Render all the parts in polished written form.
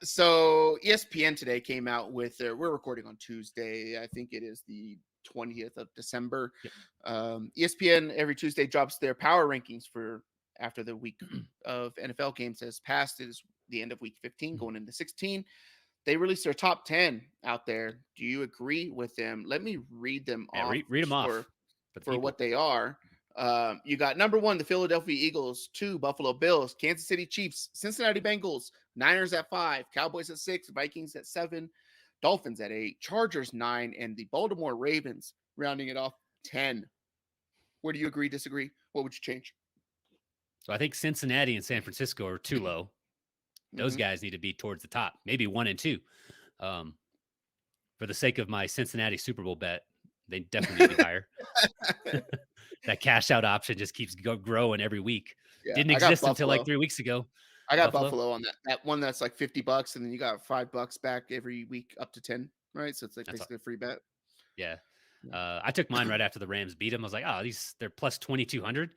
So ESPN today came out with we're recording on Tuesday. I think it is the 20th of December. Yep. ESPN every Tuesday drops their power rankings for after the week of NFL games has passed. It is the end of week 15 going into 16. They released their top 10 out there. Do you agree with them? Let me read them Yeah, off read them for off for the what people. they are. You got number 1, the Philadelphia Eagles; 2, Buffalo Bills; Kansas City Chiefs; Cincinnati Bengals; Niners at 5; Cowboys at 6; Vikings at 7; Dolphins at 8; Chargers 9; and the Baltimore Ravens rounding it off 10. Where do you agree, disagree? What would you change? So I think Cincinnati and San Francisco are too low. Those Mm-hmm. guys need to be towards the top, maybe 1 and 2. Um, for the sake of my Cincinnati Super Bowl bet, they definitely need to be higher. That cash out option just keeps growing every week. Yeah, Didn't I got exist until like Buffalo. 3 weeks ago. I got Buffalo. Buffalo on that one that's like $50, and then you got $5 back every week up to 10, right? So it's like That's all. basically a free bet. Yeah. Yeah. I took mine right after the Rams beat them. I was like, oh, they're plus 2,200.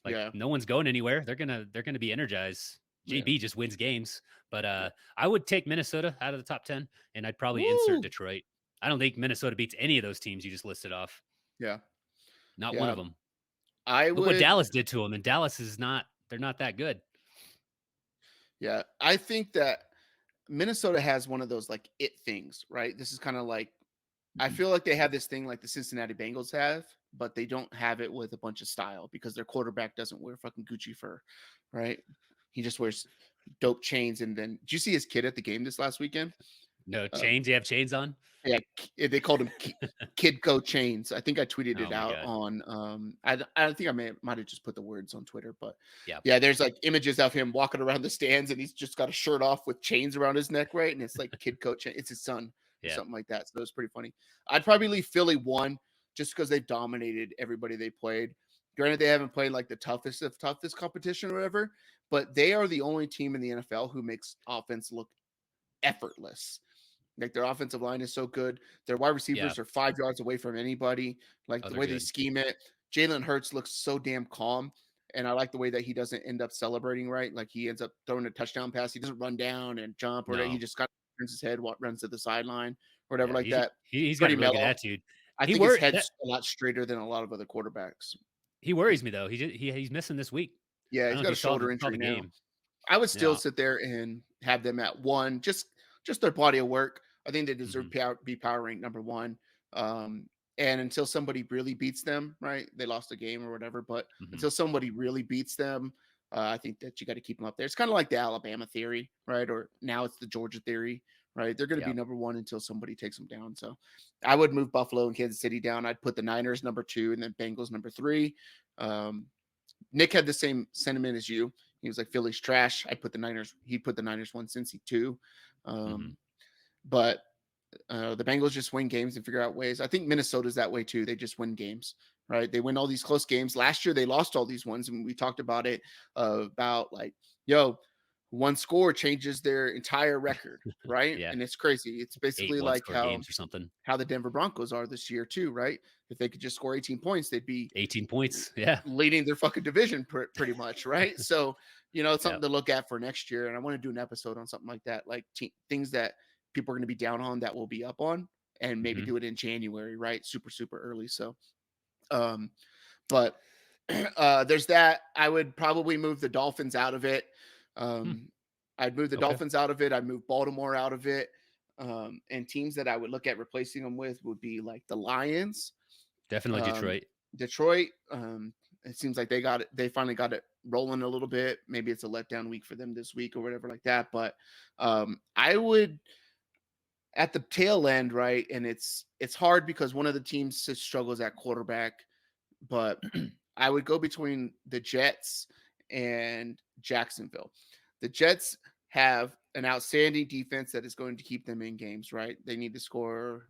Like Yeah. no one's going anywhere. They're gonna be energized. Yeah. JB just wins games. But Yeah. I would take Minnesota out of the top 10, and I'd probably insert Woo! Detroit. I don't think Minnesota beats any of those teams you just listed off. Yeah. Not one Yeah. of them. I Look what would. Dallas did to them, and Dallas is not. They're not that good. Yeah. I think that Minnesota has one of those like it things, right? This is kind of like, I feel like they have this thing like the Cincinnati Bengals have, but they don't have it with a bunch of style because their quarterback doesn't wear fucking Gucci fur, right? He just wears dope chains. And then, did you see his kid at the game this last weekend? No Um, chains. You have chains on. yeah, they called him Kid Go Chains. I think I tweeted it Oh my out god. on. I think I might have just put the words on Twitter, but Yeah. yeah, there's like images of him walking around the stands, and he's just got a shirt off with chains around his neck, right? And it's like Kid Go Chain. It's his son or Yeah. something like that. So it was pretty funny. I'd probably leave Philly 1 just because they've dominated everybody they played. Granted, they haven't played like the toughest of toughest competition or whatever, but they are the only team in the NFL who makes offense look effortless. Like their offensive line is so good. Their wide Yeah. receivers are 5 yards away from anybody. Like Oh, the they're way they good. scheme it. Jalen Hurts looks so damn calm. And I like the way that he doesn't end up celebrating, right? Like he ends up throwing a touchdown pass. He doesn't run down and jump or whatever. He No. just kind of turns his head, runs to the sideline or whatever Yeah. like that. He's got Pretty a really good mellow. attitude. I He think his worried that head's a lot straighter than a lot of other quarterbacks. he worries me though. He's missing this week. Yeah, I he's don't know if got you a saw shoulder the injury now. game. I would still Yeah. sit there and have them at 1, just their body of work. I think they deserve Mhm. to be power ranked number 1. And until somebody really beats them, right? They lost a game or whatever, but Mhm. until somebody really beats them, I think that you got to keep them up there. It's kind of like the Alabama theory, right? Or now it's the Georgia theory, right? They're going to be Yeah. number 1 until somebody takes them down. So I would move Buffalo and Kansas City down. I'd put the Niners number 2 and then Bengals number 3. Um, Nick had the same sentiment as you. He was like Philly's trash. I put the Niners. He put the Niners 1, Cincy 2. Mhm. But the Bengals just win games and figure out ways. I think Minnesota's that way too. They just win games, right? They win all these close games. Last year they lost all these ones, and we talked about it about like, yo, one score changes their entire record, right? Yeah. And it's crazy. It's 8 basically like one-score games or something. how the Denver Broncos are this year too, right? If they could just score 18 points, they'd be 18 points. Yeah. leading their fucking division pretty much, right? So, it's Yeah. something to look at for next year. And I want to do an episode on something like that, like things that people are going to be down on that will be up on, and maybe Mhm. do it in January, right? Super, super early. So, um, but there's that. I would probably move the Dolphins out of it. Hmm. Um, I'd move the Okay. Dolphins out of it. I'd move Baltimore out of it. And teams that I would look at replacing them with would be like the Lions, Definitely um, Detroit. Detroit. It seems like they finally got it rolling a little bit. Maybe it's a letdown week for them this week or whatever like that. But I would at the tail end, right? And it's hard because one of the teams just struggles at quarterback, but I would go between the Jets and Jacksonville. The Jets have an outstanding defense that is going to keep them in games, right? They need to score,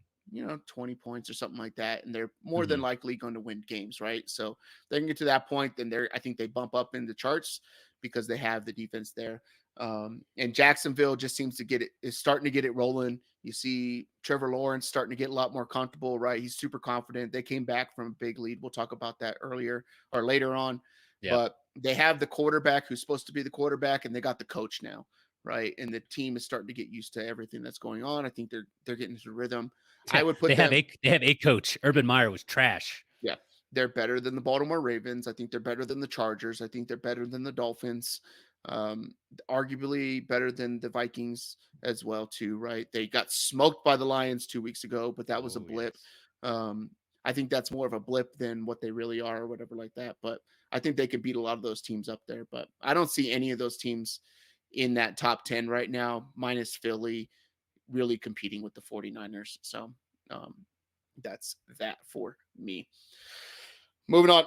20 points or something like that, and they're more than Mhm. likely going to win games, right? So they can get to that point, then I think they bump up in the charts because they have the defense there. And Jacksonville just seems to is starting to get it rolling. You see Trevor Lawrence starting to get a lot more comfortable, right? He's super confident. They came back from a big lead. We'll talk about that earlier or later on. Yeah. But they have the quarterback who's supposed to be the quarterback, and they got the coach now, right? And the team is starting to get used to everything that's going on. I think they're getting into rhythm. I Yeah, would put them, they have a coach. Urban Meyer was trash. yeah, they're better than the Baltimore Ravens. I think they're better than the Chargers. I think they're better than the Dolphins. Um, Arguably better than the Vikings as well, too. Right? They got smoked by the Lions 2 weeks ago, but that was a Oh, blip. yes. Um, I think that's more of a blip than what they really are, or whatever like that. But I think they could beat a lot of those teams up there. But I don't see any of those teams in that top 10 right now, minus Philly, really competing with the 49ers. So um, that's that for me. Moving on.